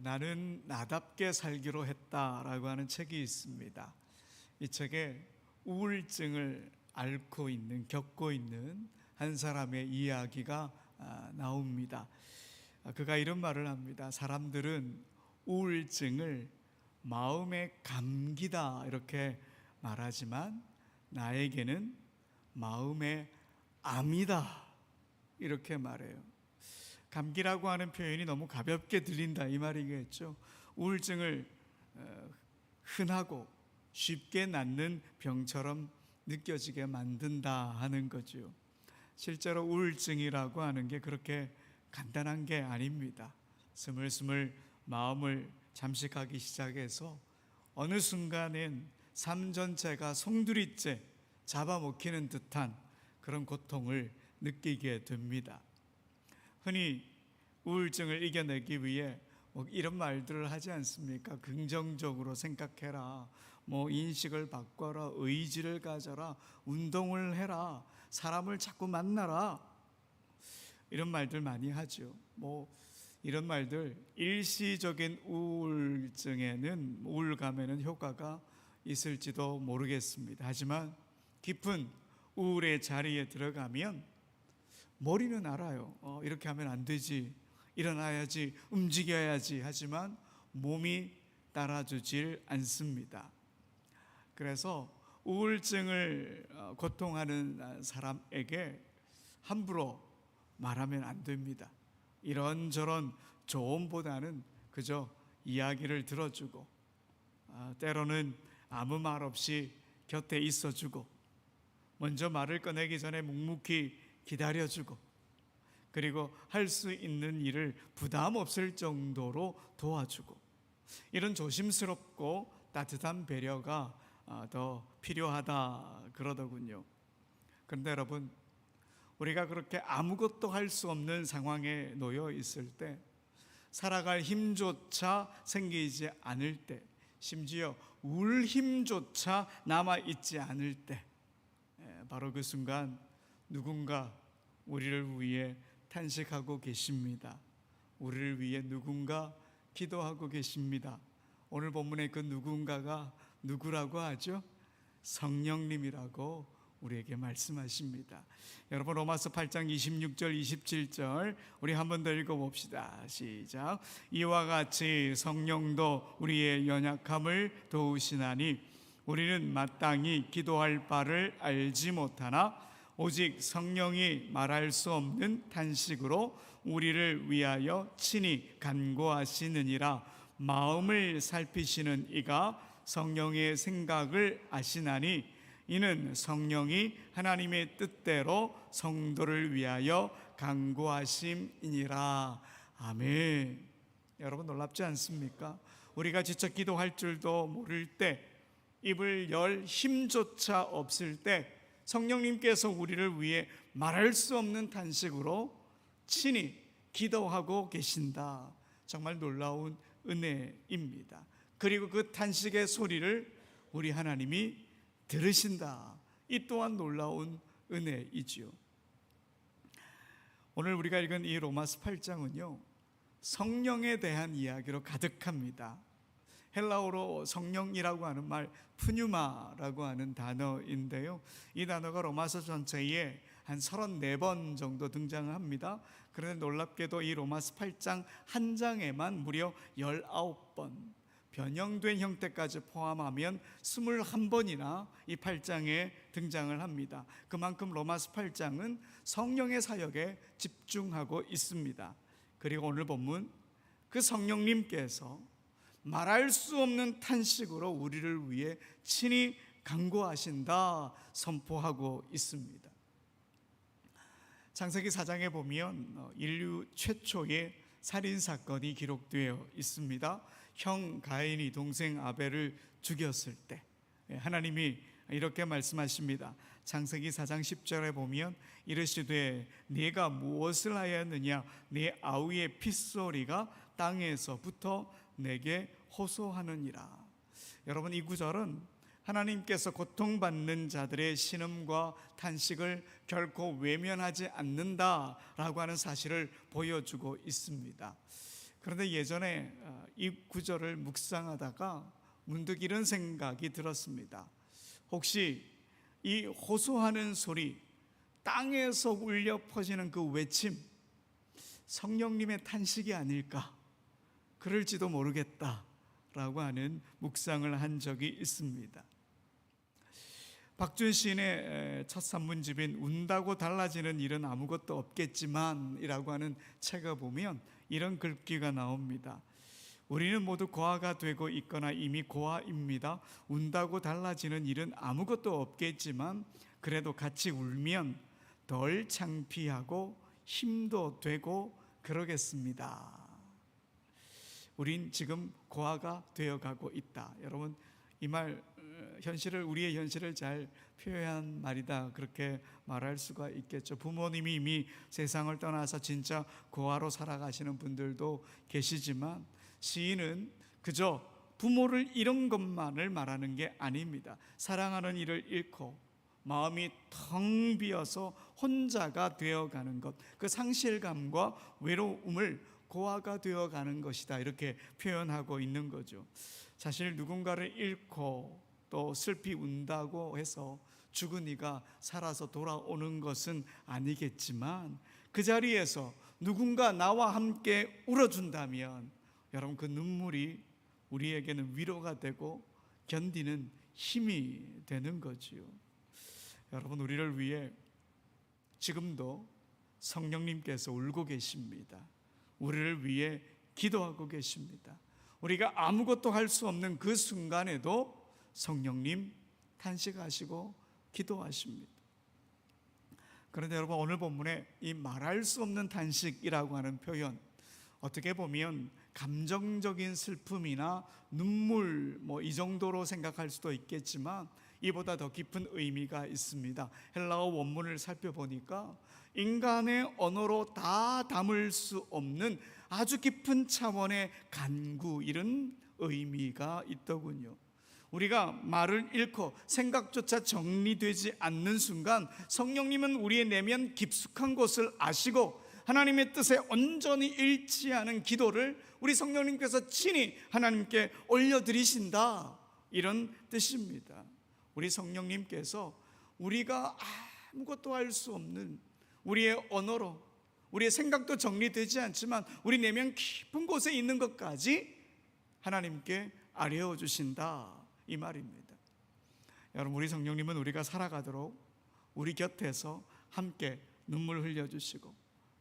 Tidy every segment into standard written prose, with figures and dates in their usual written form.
나는 나답게 살기로 했다라고 하는 책이 있습니다. 이 책에 우울증을 겪고 있는 한 사람의 이야기가 나옵니다. 그가 이런 말을 합니다. 사람들은 우울증을 마음의 감기다 이렇게 말하지만 나에게는 마음의 암이다 이렇게 말해요. 감기라고 하는 표현이 너무 가볍게 들린다 이 말이겠죠. 우울증을 흔하고 쉽게 낫는 병처럼 느껴지게 만든다 하는 거죠. 실제로 우울증이라고 하는 게 그렇게 간단한 게 아닙니다. 스물스물 마음을 잠식하기 시작해서 어느 순간엔 삶 전체가 송두리째 잡아먹히는 듯한 그런 고통을 느끼게 됩니다. 흔히 우울증을 이겨내기 위해 이런 말들을 하지 않습니까? 긍정적으로 생각해라, 인식을 바꿔라, 의지를 가져라, 운동을 해라, 사람을 자꾸 만나라, 이런 말들 많이 하죠. 이런 말들 일시적인 우울감에는 효과가 있을지도 모르겠습니다. 하지만 깊은 우울의 자리에 들어가면 머리는 알아요. 이렇게 하면 안 되지, 일어나야지, 움직여야지. 하지만 몸이 따라주질 않습니다. 그래서 우울증을 고통하는 사람에게 함부로 말하면 안 됩니다. 이런저런 조언보다는 그저 이야기를 들어주고 때로는 아무 말 없이 곁에 있어주고 먼저 말을 꺼내기 전에 묵묵히 기다려주고 그리고 할 수 있는 일을 부담 없을 정도로 도와주고 이런 조심스럽고 따뜻한 배려가 더 필요하다 그러더군요. 그런데 여러분, 우리가 그렇게 아무것도 할 수 없는 상황에 놓여 있을 때, 살아갈 힘조차 생기지 않을 때, 심지어 울 힘조차 남아있지 않을 때, 바로 그 순간 누군가 우리를 위해 탄식하고 계십니다. 우리를 위해 누군가 기도하고 계십니다. 오늘 본문의 그 누군가가 누구라고 하죠? 성령님이라고 우리에게 말씀하십니다. 여러분, 로마서 8장 26절 27절 우리 한 번 더 읽어봅시다. 시작. 이와 같이 성령도 우리의 연약함을 도우시나니 우리는 마땅히 기도할 바를 알지 못하나 오직 성령이 말할 수 없는 탄식으로 우리를 위하여 친히 간구하시느니라. 마음을 살피시는 이가 성령의 생각을 아시나니 이는 성령이 하나님의 뜻대로 성도를 위하여 간구하심이니라. 아멘. 여러분, 놀랍지 않습니까? 우리가 지쳐 기도할 줄도 모를 때, 입을 열 힘조차 없을 때 성령님께서 우리를 위해 말할 수 없는 탄식으로 친히 기도하고 계신다. 정말 놀라운 은혜입니다. 그리고 그 탄식의 소리를 우리 하나님이 들으신다. 이 또한 놀라운 은혜이지요. 오늘 우리가 읽은 이 로마서 8장은요, 성령에 대한 이야기로 가득합니다. 헬라어로 성령이라고 하는 말 푸뉴마라고 하는 단어인데요, 이 단어가 로마서 전체에 한 34번 정도 등장합니다. 그런데 놀랍게도 이 로마서 8장 한 장에만 무려 19번, 변형된 형태까지 포함하면 21번이나 이 8장에 등장을 합니다. 그만큼 로마서 8장은 성령의 사역에 집중하고 있습니다. 그리고 오늘 본문, 그 성령님께서 말할 수 없는 탄식으로 우리를 위해 친히 간구하신다 선포하고 있습니다. 창세기 4장에 보면 인류 최초의 살인사건이 기록되어 있습니다. 형 가인이 동생 아벨을 죽였을 때 하나님이 이렇게 말씀하십니다. 창세기 4장 10절에 보면 이르시되 네가 무엇을 하였느냐, 네 아우의 핏소리가 땅에서부터 내게 호소하느니라. 여러분, 이 구절은 하나님께서 고통받는 자들의 신음과 탄식을 결코 외면하지 않는다라고 하는 사실을 보여주고 있습니다. 그런데 예전에 이 구절을 묵상하다가 문득 이런 생각이 들었습니다. 혹시 이 호소하는 소리, 땅에서 울려 퍼지는 그 외침, 성령님의 탄식이 아닐까, 그럴지도 모르겠다라고 하는 묵상을 한 적이 있습니다. 박준 시인의 첫 산문집인 운다고 달라지는 일은 아무것도 없겠지만 이라고 하는 책을 보면 이런 글귀가 나옵니다. 우리는 모두 고아가 되고 있거나 이미 고아입니다. 운다고 달라지는 일은 아무것도 없겠지만 그래도 같이 울면 덜 창피하고 힘도 되고 그러겠습니다. 우린 지금 고아가 되어가고 있다. 여러분, 이 말 현실을, 우리의 현실을 잘 표현한 말이다, 그렇게 말할 수가 있겠죠. 부모님이 이미 세상을 떠나서 진짜 고아로 살아가시는 분들도 계시지만 시인은 그저 부모를 잃은 것만을 말하는 게 아닙니다. 사랑하는 이를 잃고 마음이 텅 비어서 혼자가 되어가는 것, 그 상실감과 외로움을 고아가 되어가는 것이다, 이렇게 표현하고 있는 거죠. 사실 누군가를 잃고 또 슬피 운다고 해서 죽은 이가 살아서 돌아오는 것은 아니겠지만 그 자리에서 누군가 나와 함께 울어준다면 여러분, 그 눈물이 우리에게는 위로가 되고 견디는 힘이 되는 거지요. 여러분, 우리를 위해 지금도 성령님께서 울고 계십니다. 우리를 위해 기도하고 계십니다. 우리가 아무것도 할 수 없는 그 순간에도 성령님 탄식하시고 기도하십니다. 그런데 여러분, 오늘 본문에 이 말할 수 없는 탄식이라고 하는 표현, 어떻게 보면 감정적인 슬픔이나 눈물 이 정도로 생각할 수도 있겠지만 이보다 더 깊은 의미가 있습니다. 헬라어 원문을 살펴보니까 인간의 언어로 다 담을 수 없는 아주 깊은 차원의 간구, 이런 의미가 있더군요. 우리가 말을 잃고 생각조차 정리되지 않는 순간 성령님은 우리의 내면 깊숙한 곳을 아시고 하나님의 뜻에 온전히 일치하는 기도를 우리 성령님께서 친히 하나님께 올려드리신다, 이런 뜻입니다. 우리 성령님께서 우리가 아무것도 할 수 없는 우리의 언어로, 우리의 생각도 정리되지 않지만 우리 내면 깊은 곳에 있는 것까지 하나님께 아뢰어 주신다, 이 말입니다. 여러분, 우리 성령님은 우리가 살아가도록 우리 곁에서 함께 눈물 흘려주시고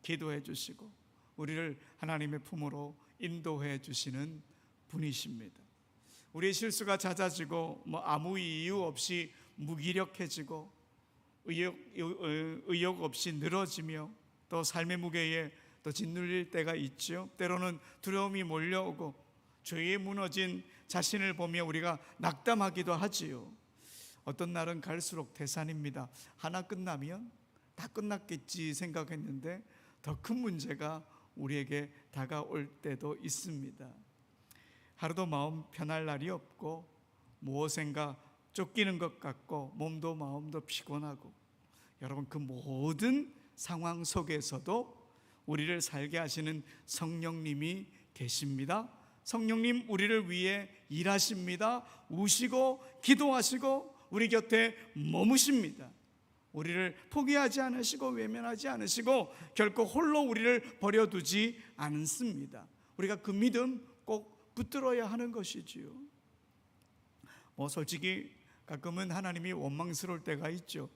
기도해 주시고 우리를 하나님의 품으로 인도해 주시는 분이십니다. 우리의 실수가 잦아지고 아무 이유 없이 무기력해지고 의욕 없이 늘어지며 또 삶의 무게에 또 짓눌릴 때가 있죠. 때로는 두려움이 몰려오고 죄에 무너진 자신을 보며 우리가 낙담하기도 하지요. 어떤 날은 갈수록 태산입니다. 하나 끝나면 다 끝났겠지 생각했는데 더 큰 문제가 우리에게 다가올 때도 있습니다. 하루도 마음 편할 날이 없고 무엇인가 쫓기는 것 같고 몸도 마음도 피곤하고, 여러분, 그 모든 상황 속에서도 우리를 살게 하시는 성령님이 계십니다. 성령님, 우리를 위해 일하십니다. 우시고 기도하시고 우리 곁에 머무십니다. 우리를 포기하지 않으시고 외면하지 않으시고 결코 홀로 우리를 버려두지 않습니다. 우리가 그 믿음 꼭 붙들어야 하는 것이지요. 솔직히 가끔은 하나님이 원망스러울 때가 있죠.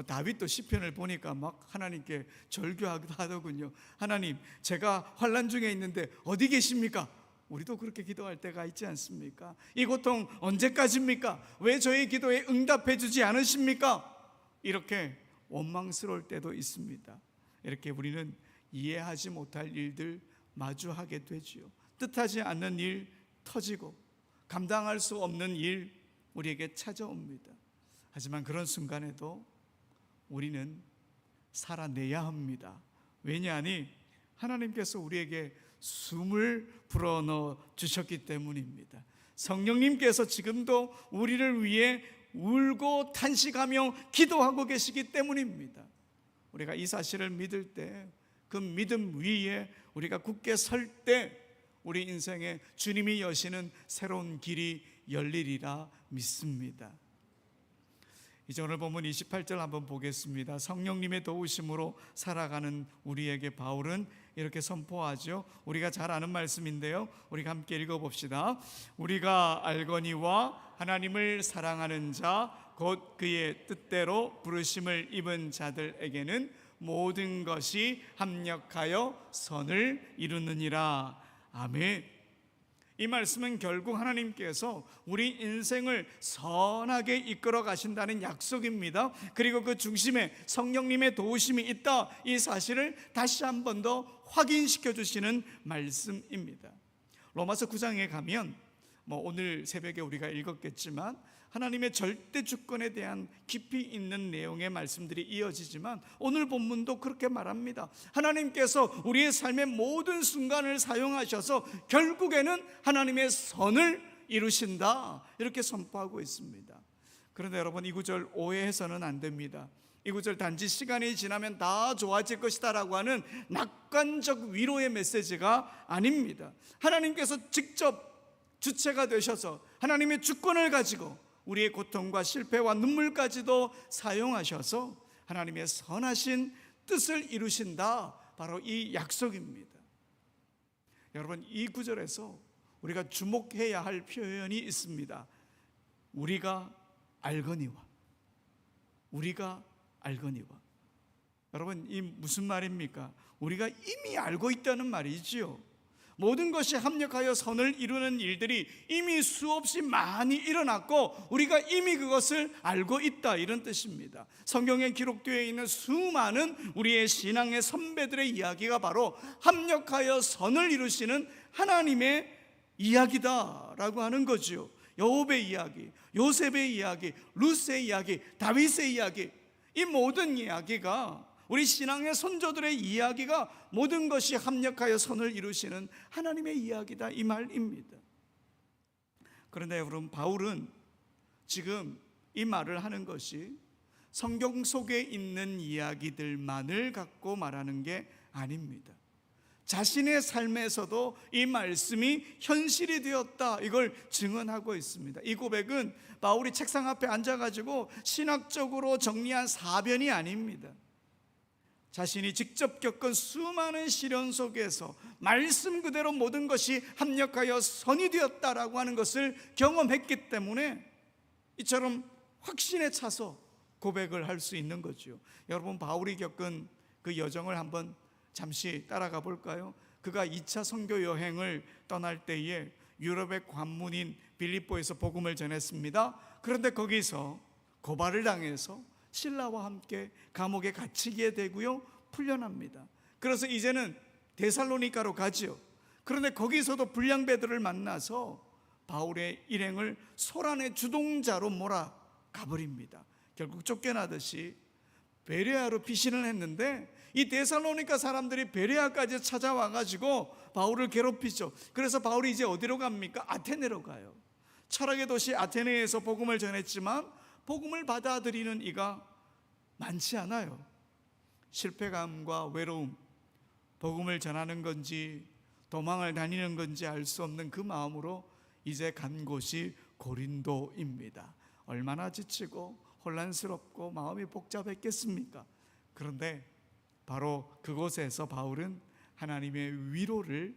다윗도 시편을 보니까 막 하나님께 절규하기도 하더군요. 하나님, 제가 환난 중에 있는데 어디 계십니까? 우리도 그렇게 기도할 때가 있지 않습니까? 이 고통 언제까지입니까? 왜 저희 기도에 응답해 주지 않으십니까? 이렇게 원망스러울 때도 있습니다. 이렇게 우리는 이해하지 못할 일들 마주하게 되지요. 뜻하지 않는 일 터지고 감당할 수 없는 일 우리에게 찾아옵니다. 하지만 그런 순간에도 우리는 살아내야 합니다. 왜냐하니 하나님께서 우리에게 숨을 불어넣어 주셨기 때문입니다. 성령님께서 지금도 우리를 위해 울고 탄식하며 기도하고 계시기 때문입니다. 우리가 이 사실을 믿을 때, 그 믿음 위에 우리가 굳게 설 때 우리 인생에 주님이 여시는 새로운 길이 열리리라 믿습니다. 이제 오늘 본문 28절 한번 보겠습니다. 성령님의 도우심으로 살아가는 우리에게 바울은 이렇게 선포하죠. 우리가 잘 아는 말씀인데요, 우리가 함께 읽어봅시다. 우리가 알거니와 하나님을 사랑하는 자 곧 그의 뜻대로 부르심을 입은 자들에게는 모든 것이 합력하여 선을 이루느니라. 아멘. 이 말씀은 결국 하나님께서 우리 인생을 선하게 이끌어 가신다는 약속입니다. 그리고 그 중심에 성령님의 도우심이 있다, 이 사실을 다시 한 번 더 확인시켜 주시는 말씀입니다. 로마서 9장에 가면 오늘 새벽에 우리가 읽었겠지만 하나님의 절대 주권에 대한 깊이 있는 내용의 말씀들이 이어지지만 오늘 본문도 그렇게 말합니다. 하나님께서 우리의 삶의 모든 순간을 사용하셔서 결국에는 하나님의 선을 이루신다, 이렇게 선포하고 있습니다. 그런데 여러분, 이 구절 오해해서는 안 됩니다. 이 구절 단지 시간이 지나면 다 좋아질 것이다 라고 하는 낙관적 위로의 메시지가 아닙니다. 하나님께서 직접 주체가 되셔서 하나님의 주권을 가지고 우리의 고통과 실패와 눈물까지도 사용하셔서 하나님의 선하신 뜻을 이루신다, 바로 이 약속입니다. 여러분, 이 구절에서 우리가 주목해야 할 표현이 있습니다. 우리가 알거니와. 우리가 알거니와. 여러분, 이 무슨 말입니까? 우리가 이미 알고 있다는 말이지요. 모든 것이 합력하여 선을 이루는 일들이 이미 수없이 많이 일어났고 우리가 이미 그것을 알고 있다, 이런 뜻입니다. 성경에 기록되어 있는 수많은 우리의 신앙의 선배들의 이야기가 바로 합력하여 선을 이루시는 하나님의 이야기다라고 하는 거죠. 여호베의 이야기, 요셉의 이야기, 루스의 이야기, 다윗의 이야기, 이 모든 이야기가, 우리 신앙의 선조들의 이야기가 모든 것이 합력하여 선을 이루시는 하나님의 이야기다, 이 말입니다. 그런데 여러분, 바울은 지금 이 말을 하는 것이 성경 속에 있는 이야기들만을 갖고 말하는 게 아닙니다. 자신의 삶에서도 이 말씀이 현실이 되었다, 이걸 증언하고 있습니다. 이 고백은 바울이 책상 앞에 앉아가지고 신학적으로 정리한 사변이 아닙니다. 자신이 직접 겪은 수많은 시련 속에서 말씀 그대로 모든 것이 합력하여 선이 되었다라고 하는 것을 경험했기 때문에 이처럼 확신에 차서 고백을 할 수 있는 거죠. 여러분, 바울이 겪은 그 여정을 한번 잠시 따라가 볼까요? 그가 2차 선교 여행을 떠날 때에 유럽의 관문인 빌립보에서 복음을 전했습니다. 그런데 거기서 고발을 당해서 신라와 함께 감옥에 갇히게 되고요, 풀려납니다. 그래서 이제는 데살로니가로 가죠. 그런데 거기서도 불량배들을 만나서 바울의 일행을 소란의 주동자로 몰아가버립니다. 결국 쫓겨나듯이 베레아로 피신을 했는데 이 데살로니가 사람들이 베레아까지 찾아와가지고 바울을 괴롭히죠. 그래서 바울이 이제 어디로 갑니까? 아테네로 가요. 철학의 도시 아테네에서 복음을 전했지만 복음을 받아들이는 이가 많지 않아요. 실패감과 외로움, 복음을 전하는 건지 도망을 다니는 건지 알 수 없는 그 마음으로 이제 간 곳이 고린도입니다. 얼마나 지치고 혼란스럽고 마음이 복잡했겠습니까? 그런데 바로 그곳에서 바울은 하나님의 위로를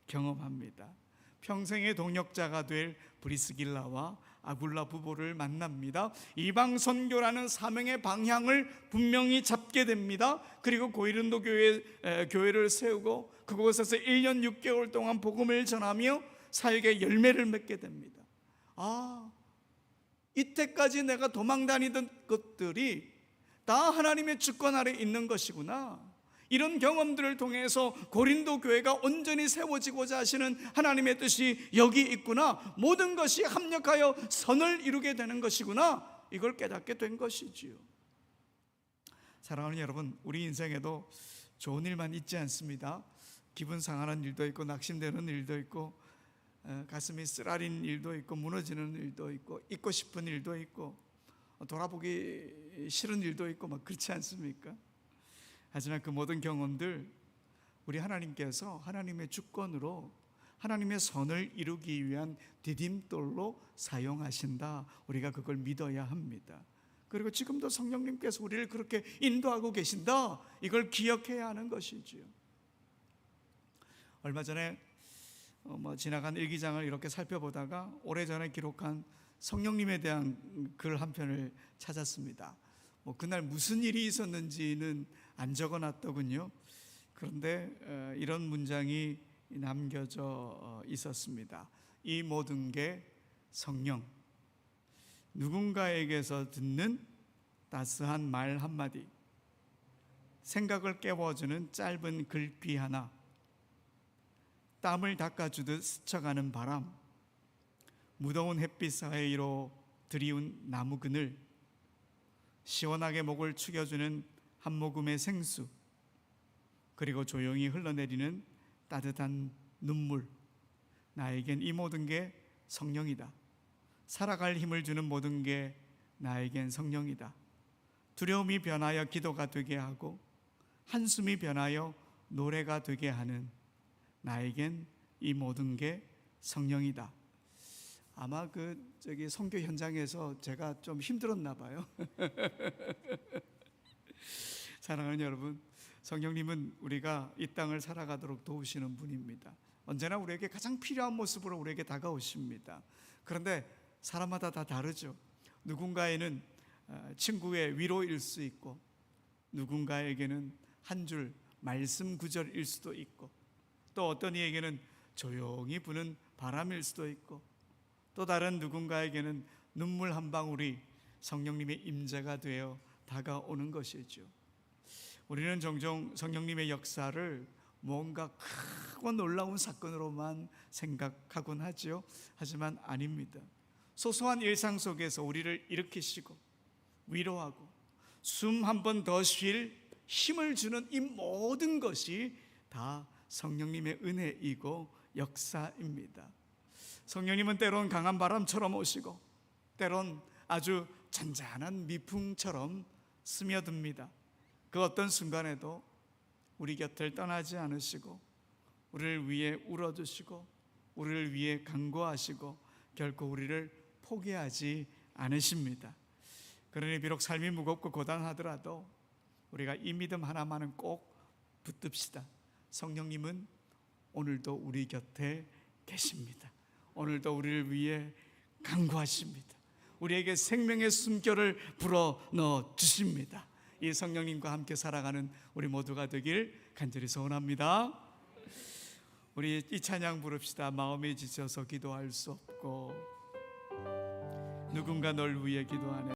경험합니다. 평생의 동역자가 될 브리스길라와 아굴라 부부를 만납니다. 이방 선교라는 사명의 방향을 분명히 잡게 됩니다. 그리고 고린도 교회를 세우고 그곳에서 1년 6개월 동안 복음을 전하며 사역의 열매를 맺게 됩니다. 이때까지 내가 도망 다니던 것들이 다 하나님의 주권 아래 있는 것이구나. 이런 경험들을 통해서 고린도 교회가 온전히 세워지고자 하시는 하나님의 뜻이 여기 있구나. 모든 것이 합력하여 선을 이루게 되는 것이구나. 이걸 깨닫게 된 것이지요. 사랑하는 여러분, 우리 인생에도 좋은 일만 있지 않습니다. 기분 상하는 일도 있고 낙심되는 일도 있고 가슴이 쓰라린 일도 있고 무너지는 일도 있고 잊고 싶은 일도 있고 돌아보기 싫은 일도 있고 그렇지 않습니까? 하지만 그 모든 경험들 우리 하나님께서 하나님의 주권으로 하나님의 선을 이루기 위한 디딤돌로 사용하신다. 우리가 그걸 믿어야 합니다. 그리고 지금도 성령님께서 우리를 그렇게 인도하고 계신다. 이걸 기억해야 하는 것이지요. 얼마 전에 지나간 일기장을 이렇게 살펴보다가 오래전에 기록한 성령님에 대한 글 한 편을 찾았습니다. 그날 무슨 일이 있었는지는 안 적어놨더군요. 그런데 이런 문장이 남겨져 있었습니다. 이 모든 게 성령, 누군가에게서 듣는 따스한 말 한마디, 생각을 깨워주는 짧은 글귀 하나, 땀을 닦아주듯 스쳐가는 바람, 무더운 햇빛 사이로 드리운 나무 그늘, 시원하게 목을 축여주는 한 모금의 생수, 그리고 조용히 흘러내리는 따뜻한 눈물. 나에겐 이 모든 게 성령이다. 살아갈 힘을 주는 모든 게 나에겐 성령이다. 두려움이 변하여 기도가 되게 하고 한숨이 변하여 노래가 되게 하는 나에겐 이 모든 게 성령이다. 아마 선교 현장에서 제가 좀 힘들었나 봐요. 사랑하는 여러분, 성령님은 우리가 이 땅을 살아가도록 도우시는 분입니다. 언제나 우리에게 가장 필요한 모습으로 우리에게 다가오십니다. 그런데 사람마다 다 다르죠. 누군가에는 친구의 위로일 수 있고, 누군가에게는 한 줄 말씀 구절일 수도 있고, 또 어떤 이에게는 조용히 부는 바람일 수도 있고, 또 다른 누군가에게는 눈물 한 방울이 성령님의 임재가 되어 다가오는 것이죠. 우리는 종종 성령님의 역사를 뭔가 크고 놀라운 사건으로만 생각하곤 하지요. 하지만 아닙니다. 소소한 일상 속에서 우리를 일으키시고 위로하고 숨 한 번 더 쉴 힘을 주는 이 모든 것이 다 성령님의 은혜이고 역사입니다. 성령님은 때론 강한 바람처럼 오시고 때론 아주 잔잔한 미풍처럼 스며듭니다. 그 어떤 순간에도 우리 곁을 떠나지 않으시고 우리를 위해 울어주시고 우리를 위해 간구하시고 결코 우리를 포기하지 않으십니다. 그러니 비록 삶이 무겁고 고단하더라도 우리가 이 믿음 하나만은 꼭 붙듭시다. 성령님은 오늘도 우리 곁에 계십니다. 오늘도 우리를 위해 간구하십니다. 우리에게 생명의 숨결을 불어넣어 주십니다. 이 성령님과 함께 살아가는 우리 모두가 되길 간절히 소원합니다. 우리 이 찬양 부릅시다. 마음이 지쳐서 기도할 수 없고 누군가 널 위해 기도하네.